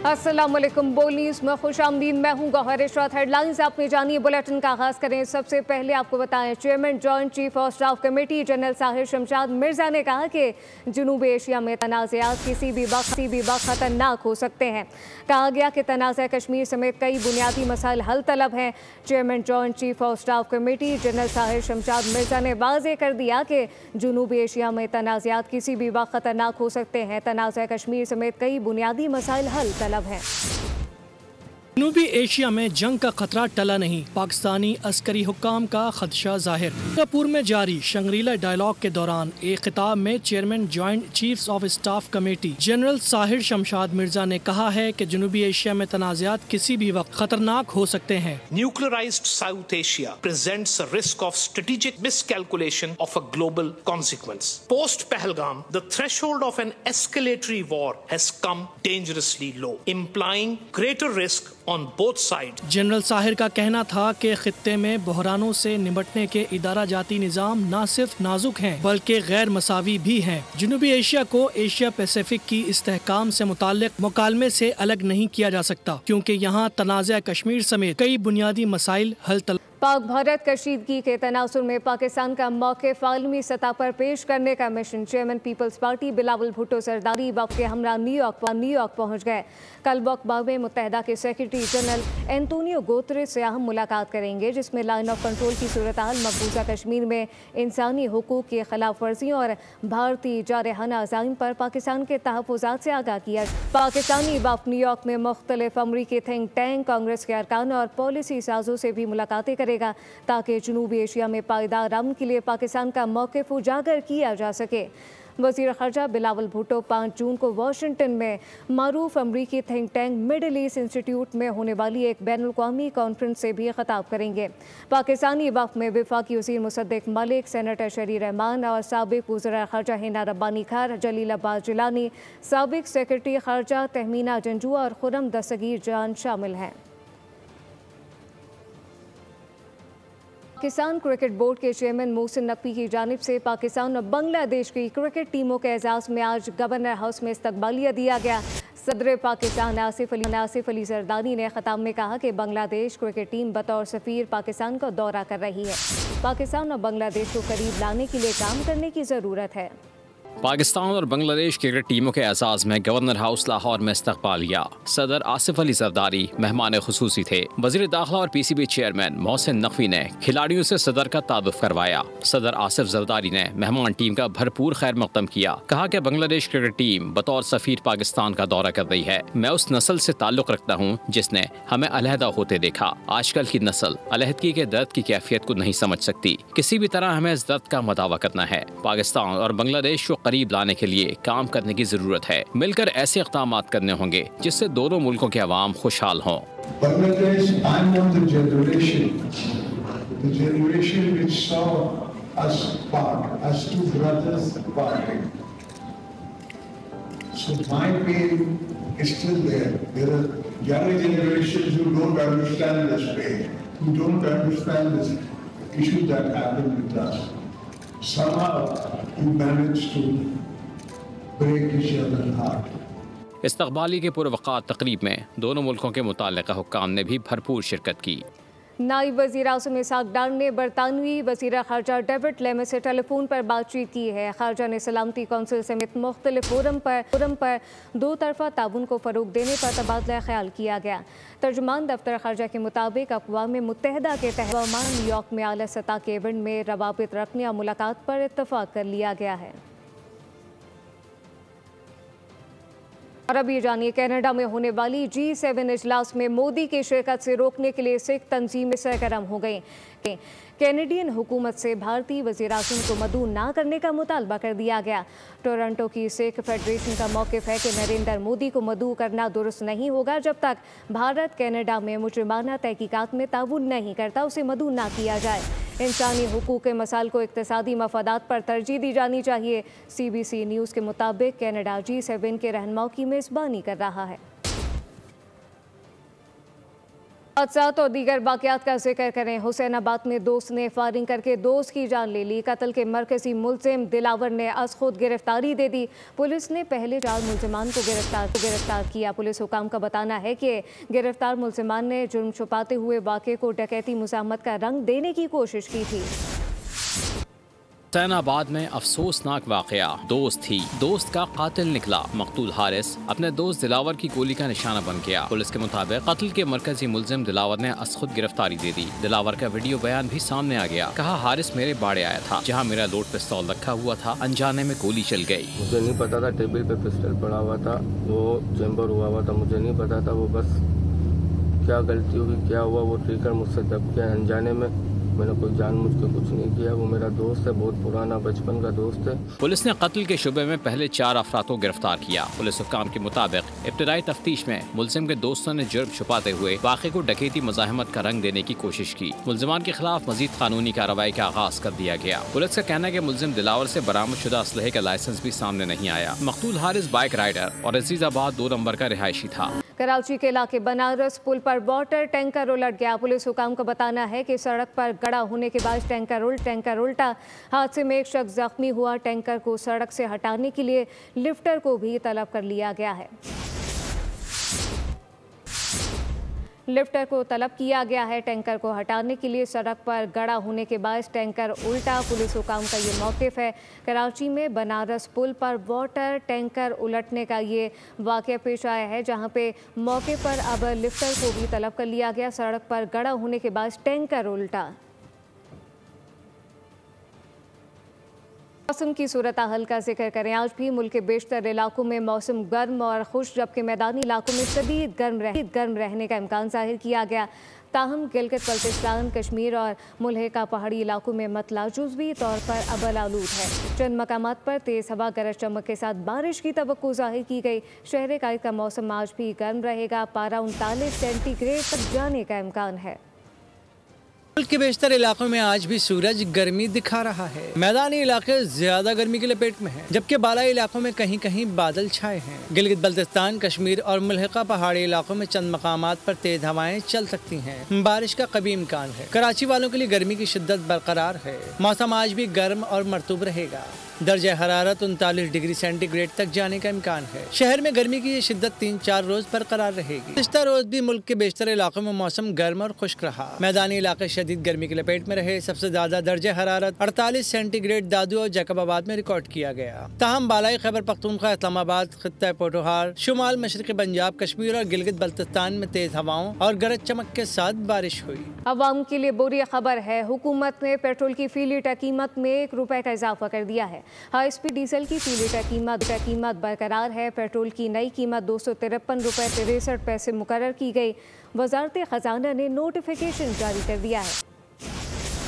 अस्सलामुअलैकुम। बोल न्यूज़ में खुशामदीद। मैं हूँ गौहर इशरत। हेडलाइंस आपने जानिए, बुलेटिन का आगाज़ करें। सबसे पहले आपको बताएं, chairman joint chief of staff committee general Sahir Shamshad Mirza ने कहा कि जनूबी एशिया में तनाज़ात किसी भी वक्त खतरनाक हो सकते हैं। कहा गया कि तनाज़ा कश्मीर समेत कई बुनियादी मसाइल हल तलब हैं। Chairman joint chief of staff committee general Sahir Shamshad Mirza ने वाज़ेह कर दिया कि जनूबी एशिया में तनाज़ात किसी भी वक्त खतरनाक हो सकते हैं। तनाज़ा कश्मीर समेत कई बुनियादी मसाइल हल तलब हैं। जनूबी एशिया में जंग का खतरा टला नहीं, पाकिस्तानी अस्करी हुक्काम का खदशा जाहिर। सिंगापुर में जारी शंग्रीला डायलॉग के दौरान एक खिताब में chairman joint chiefs of staff committee general Sahir Shamshad Mirza ने कहा है कि जनूबी एशिया में तनाज़ात किसी भी वक्त खतरनाक हो सकते हैं। Nuclearized South Asia presents a risk of strategic miscalculation of a global consequence. Post Pahalgam, the threshold of an escalatory war has come dangerously low, implying greater risk on both sides. General Sahir का कहना था कि खित्ते में बहरानों से निपटने के इदारा जाती निज़ाम न सिर्फ नाजुक हैं बल्कि गैर मसावी भी हैं। जनूबी एशिया को एशिया पैसिफिक की इस्तेहकाम से मुताल्लिक मुकालमे से अलग नहीं किया जा सकता, क्योंकि यहाँ तनाज़ा कश्मीर समेत कई बुनियादी मसाइल हल तलब। पाक भारत कशीदगी के तनासुर में पाकिस्तान का मौक़िफ़ आलमी सतह पर पेश करने का मिशन। चेयरमैन पीपल्स पार्टी बिलावल भुट्टो सरदारी वफ़द के हमरा न्यूयॉर्क पहुँच गए। कल वक़्त में मुत्तहदा के सेक्रेटरी जनरल एंटोनियो गुतेरेस से अहम मुलाकात करेंगे, जिसमें लाइन ऑफ कंट्रोल की सूरत हाल, मकबूजा कश्मीर में इंसानी हुकूक की खिलाफ वर्जियों और भारतीय जारहाना अज़ाइम पर पाकिस्तान के तहफ़्फ़ुज़ात से आगाह किया। पाकिस्तानी वफ़द न्यूयॉर्क में मुख्तलिफ अमरीकी थिंक टैंक, कांग्रेस के अरकान और पॉलिसी साजों से भी मुलाकातें करेगा, ताकि जनूबी एशिया में पायदार अमन के लिए पाकिस्तान का मौक़िफ़ उजागर किया जा सके। वज़ीर ख़ारजा बिलावल भुट्टो 5 जून को वाशिंगटन में मारूफ अमरीकी think tank middle east institute में होने वाली एक बैनुल-अक़वामी कॉन्फ्रेंस से भी खिताब करेंगे। पाकिस्तानी वफ़द में वफाकी वज़ीर मुसद्दिक़ मलिक, सेनेटर शरी रहमान और साबिक़ वज़ीर ख़ारजा हिना रब्बानी खार, जलील अब्बास जिलानी, साबिक़ सेक्रेटरी ख़ारजा तहमीना जंजुआ और खुर्रम दस्तगीर जान शामिल हैं। पाकिस्तान क्रिकेट बोर्ड के चेयरमैन मोहसिन नकवी की जानिब से पाकिस्तान और बांग्लादेश की क्रिकेट टीमों के एजाज़ में आज गवर्नर हाउस में इस्तकबालिया दिया गया। सदर पाकिस्तान आसिफ अली जरदारी ने खिताब में कहा कि बांग्लादेश क्रिकेट टीम बतौर सफ़ीर पाकिस्तान का दौरा कर रही है। पाकिस्तान और बांग्लादेश को करीब लाने के लिए काम करने की ज़रूरत है। पाकिस्तान और बांग्लादेश क्रिकेट टीमों के एजाज़ में गवर्नर हाउस लाहौर में इस्तकबालिया। सदर आसिफ अली जरदारी मेहमान खुसूसी थे। वज़ीर दाखिला और PCB चेयरमैन मोहसिन नकवी ने खिलाड़ियों से सदर का तारुफ करवाया। सदर आसिफ जरदारी ने मेहमान टीम का भरपूर खैर मकदम किया। कहा कि बांग्लादेश क्रिकेट टीम बतौर सफ़ीर पाकिस्तान का दौरा कर रही है। मैं उस नस्ल से ताल्लुक़ रखता हूँ जिसने हमें अलहदा होते देखा। आजकल की नस्ल अलहदगी के दर्द की कैफियत को नहीं समझ सकती। किसी भी तरह हमें इस दर्द का मदावा करना है। पाकिस्तान और बांग्लादेश को करीब लाने के लिए काम करने की जरूरत है। मिलकर ऐसे इक़दामात करने होंगे जिससे दोनों मुल्कों के अवाम खुशहाल हों। Bangladesh, I'm not the generation which saw us part, as two brothers parting. So my pain is still there. There are younger generations who don't understand this pain, who don't understand this issue that happened with us. Somehow we managed to break each other's heart. इस्तकबाली के पुरवक़ात तकरीब में दोनों मुल्कों के मुतल्लिक़ा हुक्काम ने भी भरपूर शिरकत की। नायब वज़ीर आज़म इसाक डार ने बरतानवी वज़ीर ख़ारजा डेविड लेमे से टेलीफोन पर बातचीत की है। ख़ारजा ने सलामती कौंसिल समेत मुख्तलिफ फोरम पर दो तरफ़ा ताउन को फ़रोग़ देने पर तबादला ख्याल किया गया। तर्जुमान दफ्तर ख़ारजा के मुताबिक अक़वाम मुत्तहिदा के तहत न्यूयॉर्क में आला सतह के इवेंट में रवाबित रखने और मुलाकात पर इत्तफ़ाक़ कर लिया गया है। और अब ये जानिए, कनाडा में होने वाली G7 इजलास में मोदी की शिरकत से रोकने के लिए सिख तंजीमें सरगर्म हो गई। कैनेडियन हुकूमत से भारतीय वज़ीर आज़म को मदऊ ना करने का मुतालबा कर दिया गया। टोरंटो की सिख फेडरेशन का मौक़िफ़ है कि नरेंद्र मोदी को मदऊ करना दुरुस्त नहीं होगा। जब तक भारत कनाडा में मुजरिमाना तहकीकात में ताउन नहीं करता, उसे मदऊ ना किया जाए। इंसानी हुकूक के मसाइल को इक़्तिसादी मफादात पर तरजीह दी जानी चाहिए। CBC न्यूज़ के मुताबिक कनाडा G7 के रहनुमाओं की मेज़बानी कर रहा है। हादसात और दीगर वाक़यात का जिक्र करें। हुसैनाबाद में दोस्त ने फायरिंग करके दोस्त की जान ले ली। कत्ल के मरकजी मुलजिम दिलावर ने अज खुद गिरफ्तारी दे दी। पुलिस ने पहले 4 मुलजिमान को गिरफ्तार किया। पुलिस हुकाम का बताना है कि गिरफ्तार मुलजिमान ने जुर्म छुपाते हुए वाक़े को डकैती मुज़ाहमत का रंग देने की कोशिश की थी। हुसैनाबाद में अफसोसनाक वाकया, दोस्त का कातिल निकला। मकतूल हारिस अपने दोस्त दिलावर की गोली का निशाना बन गया। पुलिस के मुताबिक कत्ल के मरकजी मुलजिम दिलावर ने अज खुद गिरफ्तारी दे दी। दिलावर का वीडियो बयान भी सामने आ गया। कहा, हारिस मेरे बाड़े आया था जहाँ मेरा लोड पिस्तौल रखा हुआ था, अनजाने में गोली चल गई। मुझे नहीं पता था टेबल पे पिस्टल पड़ा हुआ था, वो चेंबर हुआ हुआ था, मुझे नहीं पता था। वो बस क्या गलती होगी, क्या हुआ, वो ट्रिगर मुझसे दब गया अनजाने में। मैंने कोई जानबूझ के कुछ नहीं किया। वो मेरा दोस्त है, बहुत पुराना बचपन का दोस्त है। पुलिस ने कत्ल के शुबे में पहले 4 अफराद को गिरफ्तार किया। पुलिस हुक्काम के मुताबिक इब्तदाई तफ्तीश में मुलजिम के दोस्तों ने जुर्म छुपाते हुए वाक़े को डकैती मुज़ाहमत का रंग देने की कोशिश की। मुलजिमान के खिलाफ मजीद कानूनी कार्रवाई का आगाज कर दिया गया। पुलिस का कहना है कि मुलजिम दिलावर से बरामद शुदा असलहे का लाइसेंस भी सामने नहीं आया। मकतूल हारिस बाइक राइडर और अजीजाबाद 2 नंबर का रिहायशी था। कराची के इलाके बनारस पुल पर वाटर टैंकर उलट गया। पुलिस हुकाम का बताना है कि सड़क पर गड़ा होने के बाद टैंकर उल्टा। हादसे में एक शख्स जख्मी हुआ। टैंकर को सड़क से हटाने के लिए लिफ्टर को भी तलब कर लिया गया है। टैंकर को हटाने के लिए सड़क पर गड़ा होने के बाद टैंकर उल्टा। पुलिस हुकाम का ये मौक़िफ़ है। कराची में बनारस पुल पर वाटर टैंकर उलटने का ये वाक़या पेश आया है, जहां पे मौके पर अब लिफ्टर को भी तलब कर लिया गया। सड़क पर गड़ा होने के बाद टैंकर उल्टा। मौसम की सूरत हाल का जिक्र करें। आज भी मुल्क के बेशतर इलाकों में मौसम गर्म और खुश, जबकि मैदानी इलाकों में शदीद गर्म रहने का इम्कान जाहिर किया गया। ताहम गिलगित बल्तिस्तान, कश्मीर और मुल्हिका पहाड़ी इलाकों में मतला जुज़वी तौर पर अबल आलूद है। चंद मकामात पर तेज़ हवा गरज चमक के साथ बारिश की तवक्को जाहिर की गई। शहर कायद का मौसम आज भी गर्म रहेगा। पारा 39 सेंटीग्रेड तक जाने का इम्कान है। मुल्क के बेशतर इलाकों में आज भी सूरज गर्मी दिखा रहा है। मैदानी इलाके ज्यादा गर्मी के लपेट में हैं, जबकि बालाई इलाकों में कहीं कहीं बादल छाए हैं। गिलगित बल्तिस्तान, कश्मीर और मुल्हिका पहाड़ी इलाकों में चंद मकामात पर तेज हवाएं चल सकती हैं। बारिश का कभी इम्कान है। कराची वालों के लिए गर्मी की शिद्दत बरकरार है। मौसम आज भी गर्म और मरतूब रहेगा। दर्जा हरारत 39 डिग्री सेंटीग्रेड तक जाने का इम्कान है। शहर में गर्मी की ये शिद्दत 3-4 रोज बरकरार रहेगी। पिछला रोज भी मुल्क के बेशतर इलाकों में मौसम गर्म और खुश्क रहा। मैदानी इलाके शदीद गर्मी की लपेट में रहे। सबसे ज्यादा दर्जा हरारत 48 सेंटीग्रेड दादू और जैकबाबाद में रिकॉर्ड किया गया। ताहम बालाई खैबर पख्तूनख्वा, इस्लामाबाद, खित्ता पोटोहार, शुमाल मशरक़ी पंजाब, कश्मीर और गिलगित बल्तिस्तान में तेज हवाओं और गरज चमक के साथ बारिश हुई। अवाम के लिए बुरी खबर है। हुकूमत ने पेट्रोल की फी लीटर कीमत में 1 रुपए का इजाफा कर दिया है। हाई स्पीड डीजल की फी लीटर कीमत बरकरार है। पेट्रोल की नई कीमत 253 रुपए 63 पैसे मुकर्रर की गई। वजारत खजाना ने नोटिफिकेशन जारी कर दिया है।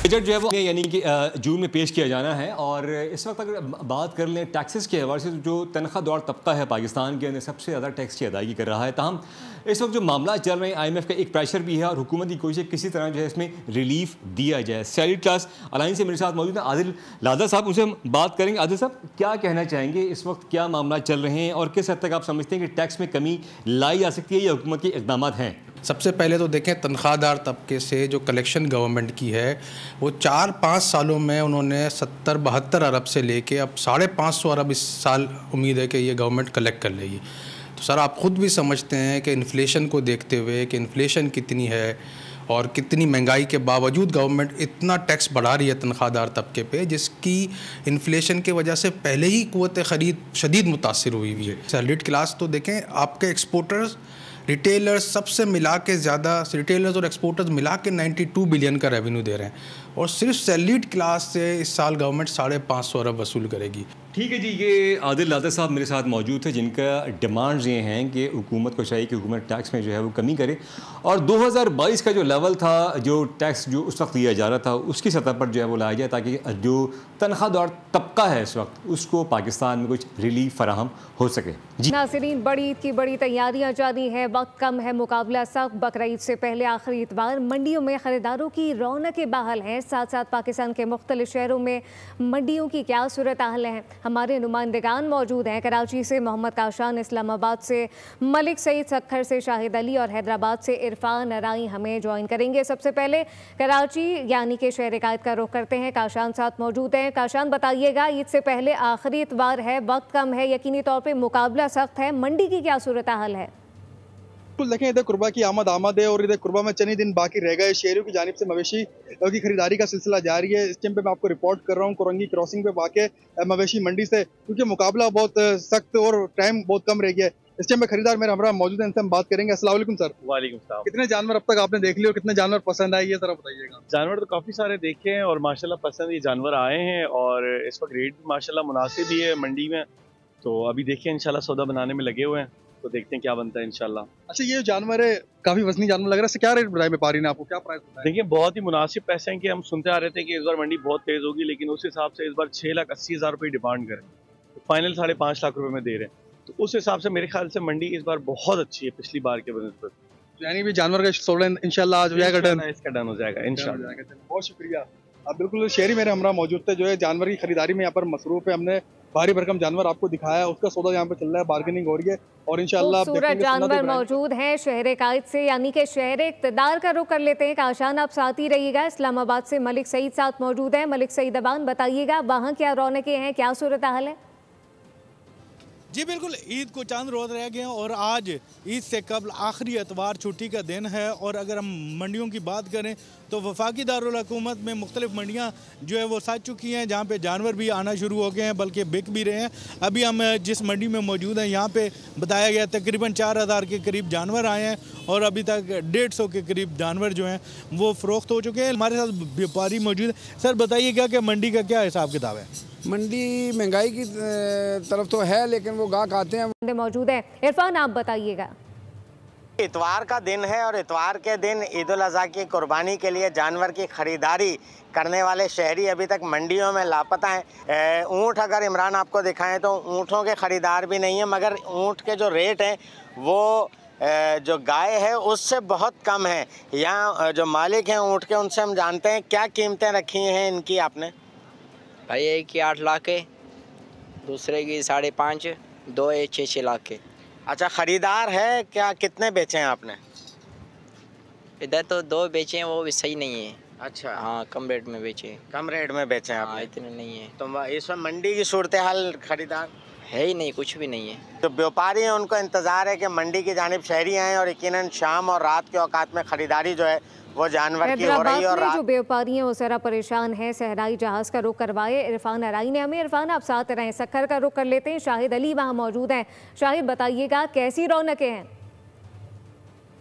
बजट जो है वो यानी कि जून में पेश किया जाना है। और इस वक्त अगर बात कर लें टैक्सेस के हवाले से, जो तनख्वाहदार तबका है पाकिस्तान के अंदर सबसे ज़्यादा टैक्स की अदायगी कर रहा है। ताहम इस वक्त जो मामला चल रहे हैं, IMF का एक प्रेशर भी है और हुकूमत की कोशिश किसी तरह जो है इसमें रिलीफ दिया जाए। सैलरी क्लास अलायंस से मेरे साथ मौजूद है आदिल लादा साहब, उनसे हम बात करेंगे। आदिल साहब, क्या कहना चाहेंगे, इस वक्त क्या मामला चल रहे हैं और किस हद तक आप समझते हैं कि टैक्स में कमी लाई जा सकती है या हुकूमत के इक़दाम हैं? सबसे पहले तो देखें, तनख्वाहदार तबके से जो कलेक्शन गवर्नमेंट की है वो 4-5 सालों में उन्होंने 70-72 अरब से लेके अब 550 अरब इस साल उम्मीद है कि ये गवर्नमेंट कलेक्ट कर लेगी। तो सर आप ख़ुद भी समझते हैं कि इन्फ्लेशन को देखते हुए कि इन्फ्लेशन कितनी है और कितनी महंगाई के बावजूद गवर्नमेंट इतना टैक्स बढ़ा रही है तनख्वाहदार तबके पे, जिसकी इन्फ्लेशन की वजह से पहले ही क़ुव्वत ख़रीद शदीद मुतासिर हुई है। सैलरीड क्लास तो देखें, आपके एक्सपोर्टर्स, रिटेलर्स सबसे मिला के ज़्यादा, रिटेलर्स और एक्सपोर्टर्स मिला के 92 बिलियन का रेवेन्यू दे रहे हैं और सिर्फ सैलरीड क्लास से इस साल गवर्नमेंट 550 अरब वसूल करेगी। ठीक है जी, ये आदिल लादा साहब मेरे साथ मौजूद थे जिनका डिमांड्स ये हैं कि हुकूमत को चाहिए कि हुकूमत टैक्स में जो है वो कमी करे और 2022 का जो लेवल था, जो टैक्स जो उस वक्त दिया जा रहा था, उसकी सतह पर जो है वो लाया जाए ताकि जो तनख्वाहदार तबका है इस वक्त उसको पाकिस्तान में कुछ रिलीफ फराहम हो सके। जी नाज़रीन, बड़ी ईद की बड़ी तैयारियां जारी हैं। वक्त कम है, मुकाबला सख्त। बकरीद ईद से पहले आखिरी इतवार मंडियों में खरीदारों की रौनकें बहाल हैं। साथ साथ पाकिस्तान के मुख्तलिफ शहरों में मंडियों की क्या सूरत हाल है, हमारे नुमाइंदगान मौजूद हैं। कराची से मोहम्मद काशान, इस्लामाबाद से मलिक सईद, सक्खर से शाहिद अली और हैदराबाद से इरफान अराई हमें ज्वाइन करेंगे। सबसे पहले कराची यानी कि शहर कायद का रुख करते हैं। काशान साथ मौजूद हैं। काशान, बताइएगा, ईद से पहले आखिरी इतवार है, वक्त कम है, यकीनी तौर पर मुकाबला सख्त है, मंडी की क्या सूरत हाल है? बिल्कुल, देखें इधर कुर्बा की आमद है और इधर कुर्बा में चंद दिन बाकी रह गए। शहरियों की जानिब से मवेशी की खरीदारी का सिलसिला जारी है। इस टाइम पे मैं आपको रिपोर्ट कर रहा हूँ कोरंगी क्रॉसिंग पे वाक़ मवेशी मंडी से, क्योंकि मुकाबला बहुत सख्त और टाइम बहुत कम रह गया है। इस टाइम पे खरीदार मेरे हमरा मौजूद है, इनसे हम बात करेंगे। अस्सलाम वालेकुम सर। वालेकुम सलाम। कितने जानवर अब तक आपने देख लिए और कितने जानवर पसंद आए, ये जरा बताइएगा। जानवर तो काफ़ी सारे देखे हैं और माशाल्लाह पसंद ये जानवर आए हैं और इस वक्त रेट भी माशाल्लाह मुनासिब ही है मंडी में। तो अभी देखिए इंशाल्लाह सौदा बनाने में लगे हुए हैं, तो देखते हैं क्या बनता है इंशाल्लाह। अच्छा, ये जानवर है काफी वजनी जानवर लग रहा है, इससे क्या रेट बताया व्यापारी ने आपको, क्या प्राइस बताया? देखिए बहुत ही मुनासिब पैसे हैं कि हम सुनते आ रहे थे कि इस बार मंडी बहुत तेज होगी, लेकिन उस हिसाब से इस बार 6,80,000 रुपये डिमांड करें, तो फाइनल 5.5 लाख रुपए में दे रहे हैं। तो उस हिसाब से मेरे ख्याल से मंडी इस बार बहुत अच्छी है पिछली बार के बनस्बत। यानी भी जानवर का सौदा इंशाल्लाह आज हो जाएगा, डन इसका डन हो जाएगा इंशाल्लाह। बहुत शुक्रिया। अब बिल्कुल शहरी मेरे हमरा मौजूद थे जो है जानवर की खरीदारी में यहाँ पर मसरूफ है। हमने भारी भरकम जानवर आपको दिखाया, उसका सौदा यहाँ पे चल रहा है, बार्गेनिंग हो रही है और इंशाल्लाह खूबसूरत जानवर मौजूद हैं शहर कायद से, यानी कि शहर इक़्तिदार का रुख कर लेते हैं। काशान, आप साथ ही रहिएगा। इस्लामाबाद से मलिक सईद साथ मौजूद हैं। मलिक सईद अबान, बताइएगा वहाँ क्या रौनकें हैं, क्या सूरत हाल है? जी बिल्कुल, ईद को चंद रोज़ रह गए हैं और आज ईद से कबल आखिरी एतवार छुट्टी का दिन है। और अगर हम मंडियों की बात करें तो वफाकी दारुल हुकूमत में मुख्तलिफ मंडियाँ जो है वो सज चुकी हैं, जहाँ पे जानवर भी आना शुरू हो गए हैं, बल्कि बिक भी रहे हैं। अभी हम जिस मंडी में मौजूद हैं यहाँ पे बताया गया तकरीबन 4,000 के करीब जानवर आए हैं और अभी तक 150 के करीब जानवर जो हैं वो फ़रोख्त हो चुके हैं। हमारे साथ व्यापारी मौजूद है। सर बताइएगा कि मंडी का क्या हिसाब किताब है? मंडी महंगाई की तरफ तो है, लेकिन वो गाहक आते हैं। मौजूद है इरफान, आप बताइएगा। इतवार का दिन है और इतवार के दिन ईद उल अज़हा की कुर्बानी के लिए जानवर की खरीदारी करने वाले शहरी अभी तक मंडियों में लापता हैं। ऊँट अगर इमरान आपको दिखाएं तो ऊँटों के ख़रीदार भी नहीं है, मगर ऊँट के जो रेट हैं वो जो गाय है उससे बहुत कम है। यहाँ जो मालिक हैं ऊँट के, उनसे हम जानते हैं क्या कीमतें रखी हैं इनकी आपने। भाई एक की 8 लाख के, दूसरे की 5.5, दो 6 लाख के। अच्छा, ख़रीदार है क्या? कितने बेचे हैं आपने? इधर तो 2 बेचे हैं, वो भी सही नहीं है। अच्छा, हाँ, कम रेट में बेचे। कम रेट में बेचे हैं आपने? इतने नहीं है। तो इस वक्त मंडी की सूरत हाल खरीदार है ही नहीं, कुछ भी नहीं है। जो व्यापारी हैं उनको इंतज़ार है कि मंडी की जानिब शहरी आएँ और यकीनन शाम और रात के औकात में ख़रीदारी जो है वो जानवर की हो रही है। और जो व्यापारी हैं वो सारा परेशान है, सहराई जहाज़ का रुख करवाए इरफान अराई ने हमें। इरफान, आप साथ रहें। सक्खर का रुख कर लेते हैं, शाहिद अली वहाँ मौजूद हैं। शाहिद, बताइएगा कैसी रौनकें हैं?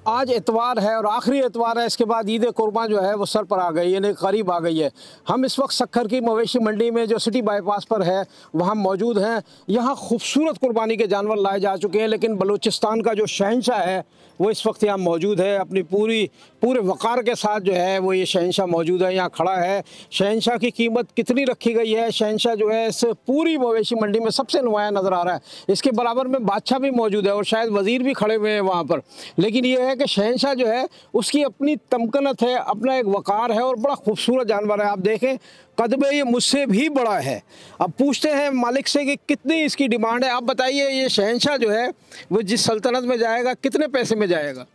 आज इतवार है और आखिरी इतवार है, इसके बाद ईद कुर्बान जो है वो सर पर आ गई, यानी करीब आ गई है। हम इस वक्त सक्खर की मवेशी मंडी में जो सिटी बाईपास पर है वहाँ मौजूद हैं। यहाँ खूबसूरत कुर्बानी के जानवर लाए जा चुके हैं, लेकिन बलूचिस्तान का जो शहंशाह है वो इस वक्त यहाँ मौजूद है। अपनी पूरे वक़ार के साथ जो है वो ये शहंशाह मौजूद है, यहाँ खड़ा है। शहंशाह की कीमत कितनी रखी गई है? शहंशाह जो है इस पूरी मवेशी मंडी में सबसे नुमाया नज़र आ रहा है। इसके बराबर में बादशाह भी मौजूद है और शायद वज़ीर भी खड़े हुए हैं वहाँ पर। लेकिन ये है कि शहंशाह जो है उसकी अपनी तमकनत है, अपना एक वक़ार है और बड़ा खूबसूरत जानवर है। आप देखें कद में ये मुझसे भी बड़ा है। अब पूछते हैं मालिक से कि कितनी इसकी डिमांड है। आप बताइए, ये शहंशाह जो है वो जिस सल्तनत में जाएगा कितने पैसे में जाएगा?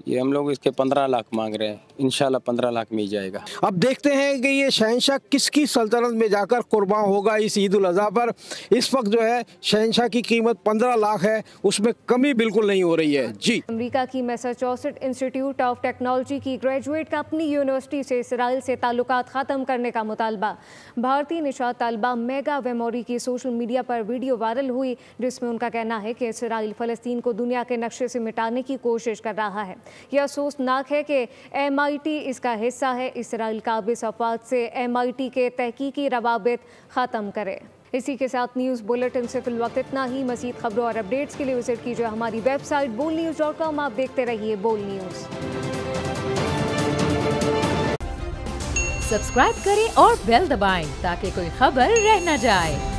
ये हम लोग इसके 15 लाख मांग रहे हैं, इंशाल्लाह 15 लाख में ही जाएगा। अब देखते हैं कि ये शहंशाह किसकी सल्तनत में जाकर कुर्बान होगा इस ईद उल अज़हा पर। इस वक्त जो है शहंशाह की कीमत 15 लाख है, उसमें कमी बिल्कुल नहीं हो रही है। जी, अमेरिका की मैसाचुसेट्स इंस्टीट्यूट ऑफ टेक्नोलॉजी की ग्रेजुएट का अपनी यूनिवर्सिटी से इसराइल से ताल्लुकात ख़त्म करने का मुतालबा। भारतीय निशात तालबा मेगा वेमोरी की सोशल मीडिया पर वीडियो वायरल हुई, जिसमें उनका कहना है कि इसराइल फ़लस्तीन को दुनिया के नक्शे से मिटाने की कोशिश कर रहा है। यह अफसोसनाक है कि MIT इसका हिस्सा है। इसराइल काबिज अफवाद से MIT के तहकीकी रवाबित ख़त्म करे। इसी के साथ न्यूज़ बुलेटिन से फिलवक्त इतना ही। मज़ीद खबरों और अपडेट्स के लिए विजिट कीजिए हमारी वेबसाइट bolnews.com। आप देखते रहिए बोल न्यूज़। सब्सक्राइब करें और बेल दबाएं ताकि कोई खबर रह न जाए।